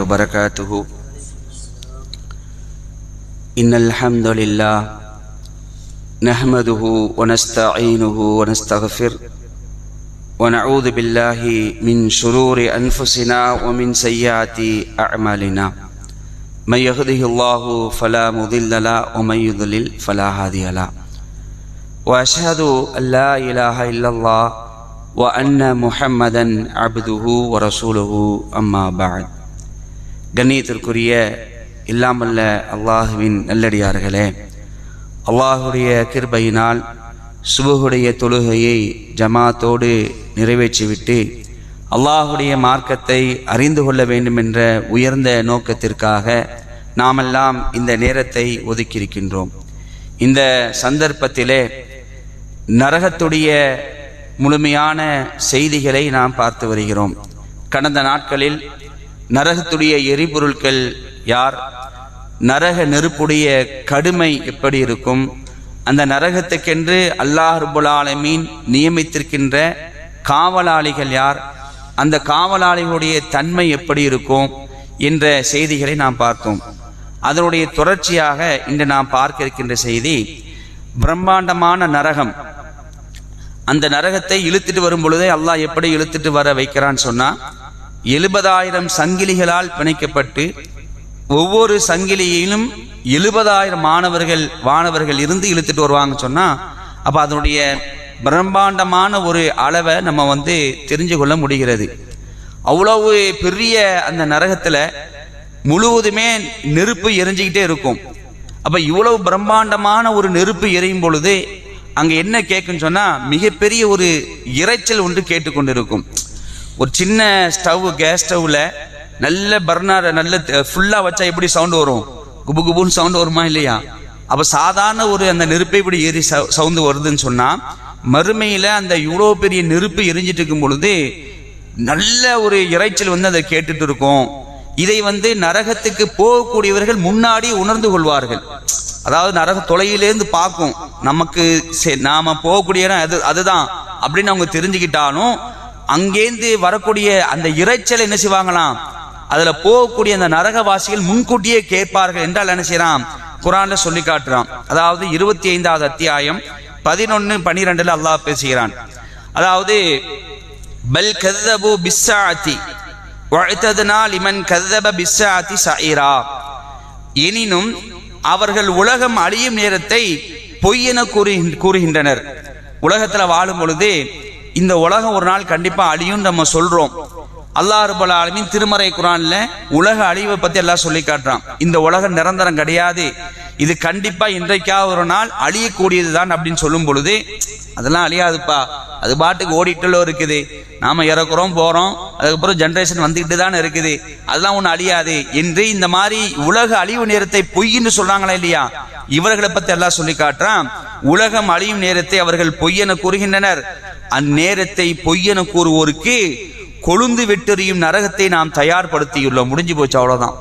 وبركاته. إن الحمد لله نحمده ونستعينه ونستغفر ونعوذ بالله من شرور أنفسنا ومن سيئات أعمالنا. من يهده الله فلا مضل له ومن يضلل فلا هادي له. وأشهد أن لا إله إلا الله وأن محمدا عبده ورسوله أما بعد. கண்ணியத்திற்குரிய இல்லாமல்ல அல்லாஹுவின் நல்லடியார்களே, அல்லாஹுடைய கிருபையினால் சுபஹுடைய தொழுகையை ஜமாத்தோடு நிறைவேற்றிவிட்டு அல்லாஹுடைய மார்க்கத்தை அறிந்து கொள்ள வேண்டும் என்ற உயர்ந்த நோக்கத்திற்காக நாமெல்லாம் இந்த நேரத்தை ஒதுக்கியிருக்கின்றோம். இந்த சந்தர்ப்பத்திலே நரகத்துடைய முழுமையான செய்திகளை நாம் பார்த்து வருகிறோம். கடந்த நாட்களில் நரகத்துடைய எரிபொருட்கள் யார், நரக நெருப்புடைய கடுமை எப்படி இருக்கும், அந்த நரகத்துக்கென்று அல்லாஹ் ரப்பல் ஆலமீன் நியமித்திருக்கின்ற காவலாளிகள் யார், அந்த காவலாளிகளுடைய தன்மை எப்படி இருக்கும் என்ற செய்திகளை நாம் பார்த்தோம். அதனுடைய தொடர்ச்சியாக இன்று நாம் பார்க்க இருக்கின்ற செய்தி பிரம்மாண்டமான நரகம். அந்த நரகத்தை இழுத்துட்டு வரும் பொழுதே அல்லாஹ் எப்படி இழுத்துட்டு வர வைக்கிறான்னு சொன்னா, 70,000 சங்கிலிகளால் பிணைக்கப்பட்டு ஒவ்வொரு சங்கிலியிலும் 70,000 வானவர்கள் இருந்து இழுத்துட்டு வருவாங்க சொன்னா, அப்ப அதனுடைய பிரம்மாண்டமான ஒரு அளவை நம்ம தெரிஞ்சு கொள்ள முடிகிறது. அவ்வளவு பெரிய அந்த நரகத்துல முழுவதுமே நெருப்பு எரிஞ்சுக்கிட்டே இருக்கும். அப்ப இவ்வளவு பிரம்மாண்டமான ஒரு நெருப்பு எரியும் பொழுது அங்க என்ன கேட்குன்னு சொன்னா, மிகப்பெரிய ஒரு இரைச்சல் ஒன்று கேட்டுக்கொண்டிருக்கும். ஒரு சின்ன ஸ்டவ், கேஸ் ஸ்டவ்ல நல்ல பர்னர் நல்ல ஃபுல்லா வச்சா எப்படி சவுண்ட் வரும், குபு குபுன்னு சவுண்ட் வருமா இல்லையா? அப்ப சாதாரண ஒரு அந்த நெருப்பை இப்படி ஏறி சவுண்ட் வருதுன்னு சொன்னா, மறுமையில அந்த இவ்வளவு பெரிய நெருப்பு எரிஞ்சிட்டு இருக்கும் பொழுது நல்ல ஒரு இரைச்சல் அதை கேட்டுட்டு இருக்கும். இதை நரகத்துக்கு போகக்கூடியவர்கள் முன்னாடி உணர்ந்து கொள்வார்கள். அதாவது நரக தொலையிலேருந்து பார்க்கும், நமக்கு நாம போகக்கூடிய இடம் அதுதான் அப்படின்னு அவங்க தெரிஞ்சுக்கிட்டாலும் அங்கேந்து வரக்கூடிய அந்த இரைச்சல் என்ன செய்வாங்களாம், அதுல போகக்கூடிய அந்த நரகவாசிகள் முன்கூட்டியே கேட்பார்கள் என்றால் என்ன செய்யறான், குர்ஆன்ல சொல்லி காட்டுறான். அதாவது 25வது அத்தியாயம் 11-12 அல்லாஹ் பேசுகிறான். அதாவது பல் கذبوا بالساعة وأعتدنا لمن كذب بالساعة سعيرا. எனினும் அவர்கள் உலகம் அழியும் நேரத்தை பொய்யென கூறுகின்றனர். உலகத்துல வாழும் பொழுது இந்த உலகம் ஒரு நாள் கண்டிப்பா அழியும் நம்ம சொல்றோம். அல்லாஹ் ரப்பல் ஆலமீன் திருமறை குர்ஆன்ல உலக அழிவை பத்தி எல்லாம் சொல்லி காட்டுறான். இந்த உலகம் நிரந்தரம் கிடையாது, இது கண்டிப்பா இன்றைக்காவது ஒரு நாள் அழியக்கூடியதுதான் அப்படின்னு சொல்லும் பொழுது, அதெல்லாம் அழியாதுப்பா, அது பாட்டுக்கு ஓடிட்டுல இருக்குது, நாம இறக்குறோம் போறோம், அதுக்கப்புறம் ஜெனரேஷன் வந்துகிட்டு தான் இருக்குது, அதெல்லாம் ஒண்ணு அழியாது என்று இந்த மாதிரி உலக அழிவு நேரத்தை பொய்ன்னு சொல்றாங்களா இல்லையா, இவர்களை பத்தி எல்லாம் சொல்லி காட்டுறான். உலகம் அழியும் நேரத்தை அவர்கள் பொய்யென கூறுகின்றனர். அந்நேரத்தை பொய்யென கூறுவோருக்கு கொழுந்து வெட்டெறியும் நரகத்தை நாம் தயார்படுத்தியுள்ளோம். முடிஞ்சு போச்சு, அவ்வளவுதான்.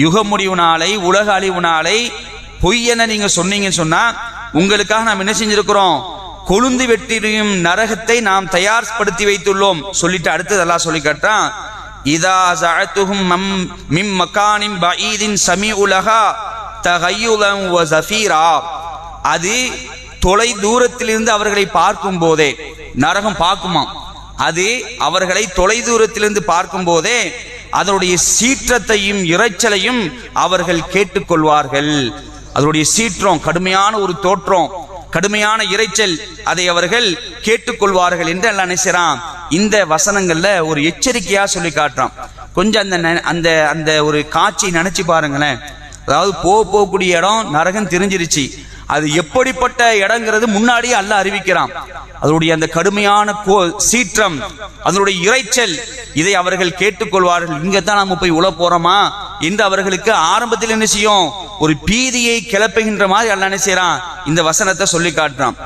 யுக முடிவு நாளை, உலக அழிவு நாளை பொய்யென நீங்க சொன்னீங்கன்னு சொன்னா உங்களுக்காக நாம் என்ன செஞ்சிருக்கிறோம், கொழுந்து வெட்டெறியும் நரகத்தை நாம் தயார்படுத்தி வைத்துள்ளோம் சொல்லிட்டு அடுத்தது எல்லாம் சொல்லி காட்டான். இதா ஜஅத்துஹும் மிம் மகானின் பஈதின் சமீஉலஹா தகய்யுலன் வ ஸஃபீரா. அது தொலை தூரத்திலிருந்து அவர்களை பார்க்கும் போதே, நரகம் பார்க்குமா, அது அவர்களை தொலை தூரத்திலிருந்து பார்க்கும் போதே அதனுடைய சீற்றத்தையும் இரைச்சலையும் அவர்கள் கேட்டுக்கொள்வார்கள். அதனுடைய சீற்றம், கடுமையான ஒரு தோற்றம், கடுமையான இரைச்சல், அதை அவர்கள் கேட்டுக்கொள்வார்கள் என்று அல்லாஹ் நினைச்சான். இந்த வசனங்கள்ல ஒரு எச்சரிக்கையா சொல்லி காட்டுறான். கொஞ்சம் அந்த அந்த ஒரு காட்சியை நினைச்சு பாருங்களேன். அதாவது போகக்கூடிய இடம் நரகம் தெரிஞ்சிருச்சு, அது எப்படிப்பட்ட இடங்கிறது முன்னாடியே அல்லாஹ் அறிவிக்கிறான். அதனுடைய அந்த கடுமையான சீற்றம், அதனுடைய இரைச்சல், இதை அவர்கள் கேட்டுக்கொள்வார்கள். இங்கத்தான் நாம போய் உள்ள போறோமா என்று அவர்களுக்கு ஆரம்பத்தில் என்ன செய்யும், ஒரு பீதியை கிளப்புகின்ற மாதிரி அல்லாஹ் என்ன செய்றான், இந்த வசனத்தை சொல்லி காட்டுறான்.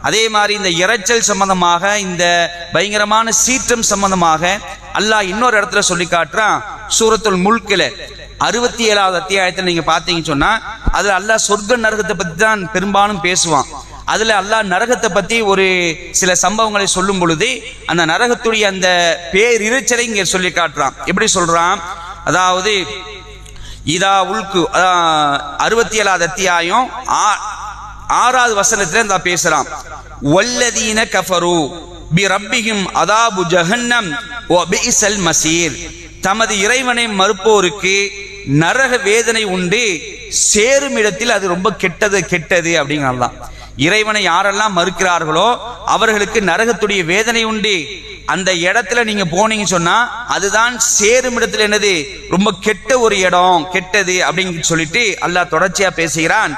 அதே மாதிரி இந்த இரைச்சல் சம்பந்தமாக, இந்த பயங்கரமான சீற்றம் சம்பந்தமாக அல்லாஹ் இன்னொரு இடத்துல சொல்லி காட்டுறான். சூரத்துல் முல்க்ல 67வது அத்தியாயத்தில் நீங்க பாத்தீங்கன்னு சொன்னா, அதுல அல்லாஹ் சொர்க்க நரகத்தை பத்தி தான் பெரும்பாலும் பேசுவான். அதுல அல்லாஹ் நரகத்தை பத்தி ஒரு சில சம்பவங்களை சொல்லும் பொழுது அந்த நரகத்துடைய அந்த பேரிரைச்சலை இங்க சொல்லி காட்டுறான். எப்படி சொல்றான், அதாவது இதா உல்கு 67வது அத்தியாயம் 6வது வசனத்துல இந்த பேசுறான். வல்லதீன கஃபரு பி ரப்பிஹிம் அதாபு ஜஹன்னம் வ பிஇஸல் மஸீர். தமது இறைவனை மறுப்போருக்கு நரக வேதனை உண்டு, சேரும் இடத்தில் அது ரொம்ப கெட்டது அப்படிங்கிறான். இறைவனை யாரெல்லாம் மறுக்கிறார்களோ அவர்களுக்கு நரகத்துடைய வேதனை உண்டு. அந்த இடத்துல நீங்க போனீங்க சொன்னா அதுதான் சேரும் இடத்துல என்னது ரொம்ப கெட்ட ஒரு இடம், கெட்டது அப்படின்னு சொல்லிட்டு அல்லாஹ் தொடர்ச்சியா பேசுகிறான்.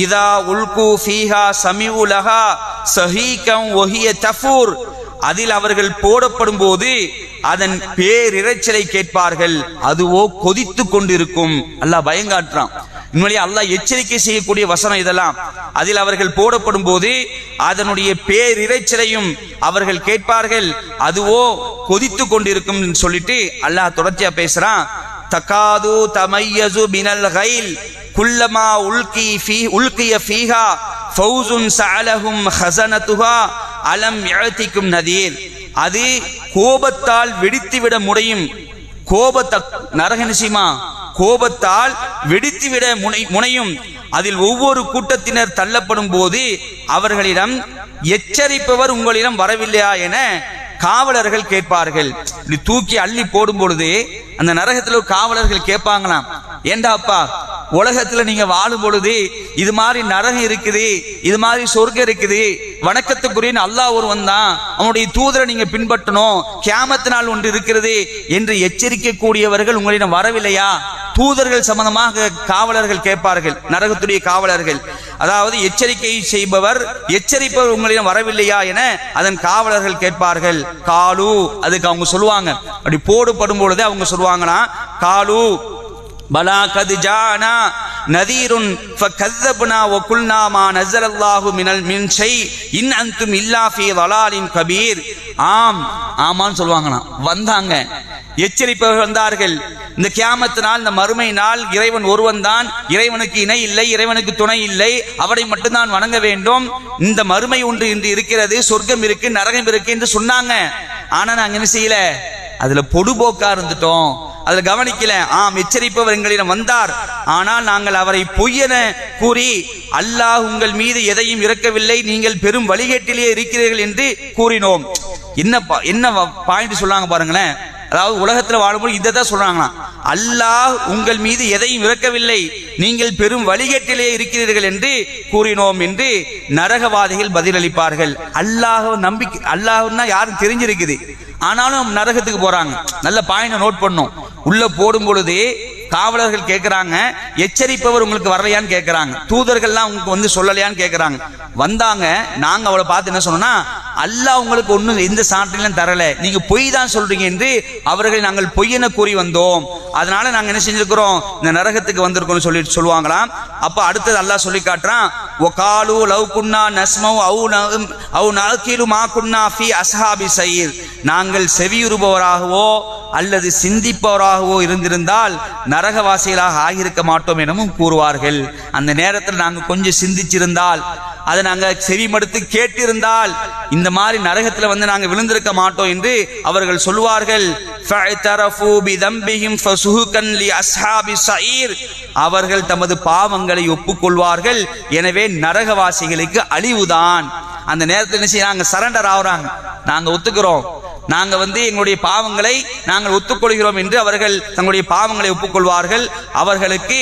இதா உல்கு ஃபீஹா சமிஉ லஹா ஸஹீகம் வஹிய தஃபூர். அதில் அவர்கள் போடப்படும் போது அதன் பேரிரைச்சலை கேட்பார்கள், அதுவோ கொதித்து கொண்டிருக்கும். அல்லாஹ் பயங்காட்டுறான். உண்மையிலே அல்லாஹ் எச்சரிக்கை செய்யக்கூடிய வசனம் இதெல்லாம். அதில் அவர்கள் போடப்படும் போது அதனுடைய பேரிரைச்சலையும் அவர்கள் கேட்பார்கள், அதுவோ கொதித்து கொண்டிருக்கும் சொல்லிட்டு அல்லாஹ் தொடர்ச்சியா பேசுறான். தகாது தமையசு மினல் கைல் குல்லமா உல்கிய ஃபீஹா ஃபௌசுன் சஅலஹும் ஹஸனதுஹா அலம் யஅதிகும் நதீர். அது கோபத்தால் வெடித்துவிட முடியும். நரக நிசிமா கோபத்தால் வெடித்துவிட முனையும். அதில் ஒவ்வொரு கூட்டத்தினர் தள்ளப்படும் போது அவர்களிடம் எச்சரிப்பவர் உங்களிடம் வரவில்லையா என காவலர்கள் கேட்பார்கள். இப்படி தூக்கி அள்ளி போடும் பொழுது அந்த நரகத்தில் காவலர்கள் கேட்பாங்களாம், ஏண்டாப்பா உலகத்துல நீங்க வாழும் பொழுது இது மாதிரி நரகம் இருக்குது, இது மாதிரி சொர்க்கம் இருக்குது, வணக்கத்துக்குரிய அல்லாஹ் ஒருவன் தான், அவனுடைய தூதரை நீங்க பின்பற்றணும், கியாமத் நாள் ஒன்று இருக்கிறது என்று எச்சரிக்கை கூடியவர்கள் உங்களிடம் வரவில்லையா? தூதர்கள் சம்பந்தமாக காவலர்கள் கேட்பார்கள், நரகத்துடைய காவலர்கள். அதாவது எச்சரிக்கை செய்பவர் எச்சரிப்பவர் உங்களிடம் வரவில்லையா என அதன் காவலர்கள் கேட்பார்கள். காலு, அதுக்கு அவங்க சொல்லுவாங்க, அப்படி போடுபடும் பொழுது அவங்க சொல்லுவாங்கன்னா, காலு பலா கது ஜானா நதீருன் ஃபகذبنا وقلنا ما نزل الله من شيء ان انتم الا في ضلال كبير. ஆமான்னு சொல்லுவாங்கனா, வந்தாங்க, எச்சரிப்பவர்கள் வந்தார்கள். இந்த கியாமத் நாள், இந்த மறுமை நாள், இறைவன் ஒருவன் தான், இறைவனுக்கு இணை இல்லை, இறைவனுக்கு துணை இல்லை, அவரை மட்டும்தான் வணங்க வேண்டும், இந்த மறுமை ஒன்று இன்று இருக்கிறது, சொர்க்கம் இருக்கு, நரகம் இருக்கு என்று சொன்னாங்க. ஆனா நாங்க என்ன செய்யல, அதுல பொடுபோக்கா இருந்துட்டோம், அதுல கவனிக்கல. எச்சரிப்பவர் எங்களிடம் வந்தார், ஆனால் நாங்கள் அவரை பொய்யென கூறி அல்லாஹ் உங்கள் மீது எதையும் இறக்கவில்லை, நீங்கள் பெரும் வழிகேட்டிலே இருக்கிறீர்கள் என்று கூறினோம். என்ன பாயிண்ட் சொல்லாங்க பாருங்களேன். அதாவது உலகத்துல வாழும்போது இதை தான் சொல்றாங்களா, அல்லாஹ் உங்கள் மீது எதையும் இறக்கவில்லை, நீங்கள் பெரும் வழிகேட்டிலே இருக்கிறீர்கள் என்று கூறினோம் என்று நரகவாதிகள் பதிலளிப்பார்கள். அல்லாஹ் நம்பிக்கை, அல்லாஹ்னா யாரும் தெரிஞ்சிருக்குது, ஆனாலும் நரகத்துக்கு போறாங்க. நல்ல பாயிண்ட் நோட் பண்ணும். உள்ள போடும் பொழுது காவலர்கள் கேட்கிறாங்க, எச்சரிப்பவர் உங்களுக்கு வரலையான்னு கேட்கிறாங்க, தூதர்கள்லாம் உங்களுக்கு வந்து சொல்லலையான்னு கேட்கிறாங்க. வந்தாங்க, நாங்க அவளை பார்த்து என்ன சொன்னோம்னா, அல்லாஹ் உங்களுக்கு ஒன்னும் எந்த சான்றிலும் தரல, நீங்க பொய் தான் சொல்றீங்க என்று அவர்கள் நாங்கள் பொய்யென கூறி வந்தோம், அதனால நாங்க என்ன செஞ்சிருக்கிறோம், இந்த நரகத்துக்கு வந்திருக்கோம் சொல்லி சொல்லுவாங்களாம். அப்ப அடுத்தது அல்லாஹ் சொல்லி காட்டுறான், வகாலு லவ் குன்னா நஸ்மௌ அவு நஅகிலு மா குன்னா ஃபீ அஸ்ஹாபி ஸயீர். நாங்கள் செவியுறுபவராகவோ அல்லது சிந்திப்பவராகவோ இருந்திருந்தால் நரகவாசிகளாக ஆகியிருக்க மாட்டோம் எனவும் கூறுவார்கள். அந்த நேரத்தில் நாங்கள் கொஞ்சம் சிந்திச்சிருந்தால், அதை நாங்கள் செவிமடுத்து கேட்டிருந்தால் இந்த மாதிரி நரகத்தில் வந்து நாங்கள் விழுந்திருக்க மாட்டோம் என்று அவர்கள் சொல்வார்கள். அவர்கள் தமது பாவங்களை ஒப்புக்கொள்வார்கள், எனவே நரகவாசிகளுக்கு அழிவுதான். அந்த நேரத்தில் என்ன செய்யறாங்க, சரண்டர் ஆகுறாங்க, நாங்க ஒத்துக்கிறோம், நாங்க வந்து எங்களுடைய பாவங்களை நாங்கள் ஒத்துக்கொள்கிறோம் என்று அவர்கள் தங்களுடைய பாவங்களை ஒப்புக்கொள்வார்கள், அவர்களுக்கு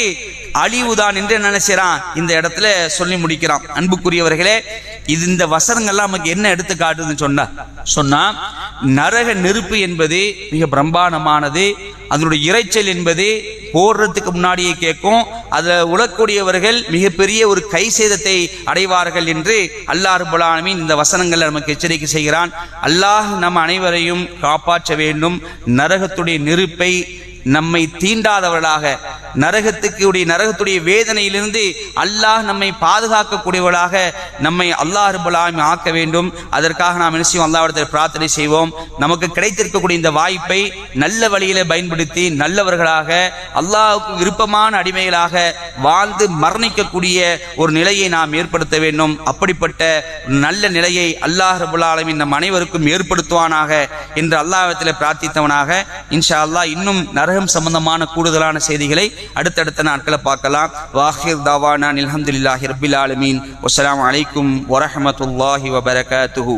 அழிவுதான் என்று நினைச்சான். இந்த இடத்துல சொல்லி முடிக்கிறான். அன்புக்குரியவர்களே, இது இந்த வசனங்கள்லாம் நமக்கு என்ன எடுத்து காட்டுதுன்னு சொன்னா நரக நெருப்பு என்பது மிக பிரம்மாண்டமானது. அதனுடைய இறைச்சல் என்பது போடுறதுக்கு முன்னாடியே கேட்கும். அதில் உழக்கூடியவர்கள் மிகப்பெரிய ஒரு கை சேதத்தை அடைவார்கள் என்று அல்லாஹ் ரப்பல் ஆலமீன் இந்த வசனங்கள் நமக்கு எச்சரிக்கை செய்கிறான். அல்லாஹ் நம் அனைவரையும் காப்பாற்ற வேண்டும். நரகத்துடைய நெருப்பை நம்மை தீண்டாதவர்களாக, நரகத்துடைய வேதனையிலிருந்து அல்லாஹ் நம்மை பாதுகாக்கக்கூடியவர்களாக நம்மை அல்லாஹ் ரப்பல் ஆலமீன் ஆக்க வேண்டும். அதற்காக நாம் என்ன செய்வோம்? அல்லாஹ்விடத்தில் பிரார்த்தனை செய்வோம். நமக்கு கிடைத்திருக்கக்கூடிய இந்த வாய்ப்பை நல்ல வழியில பயன்படுத்தி நல்லவர்களாக அல்லாஹ்வுக்கு விருப்பமான அடிமைகளாக வாழ்ந்து மரணிக்கக்கூடிய ஒரு நிலையை நாம் ஏற்படுத்த வேண்டும். அப்படிப்பட்ட நல்ல நிலையை அல்லாஹ் ரப்பல் ஆலமீன் நம் அனைவருக்கும் ஏற்படுத்துவானாக என்று அல்லாஹ்விடத்தில் பிரார்த்தித்தவனாக இன்ஷா அல்லாஹ் இன்னும் நரகம் சம்பந்தமான கூடுதலான செய்திகளை அடுத்தடுத்த நாட்களை பார்க்கலாம். வாஹிர் தாவானா அல்ஹம்துலில்லாஹி ரப்பில் ஆலமீன். வஸ்ஸலாமு அலைக்கும் வரஹ்மத்துல்லாஹி வபரகாத்துஹு.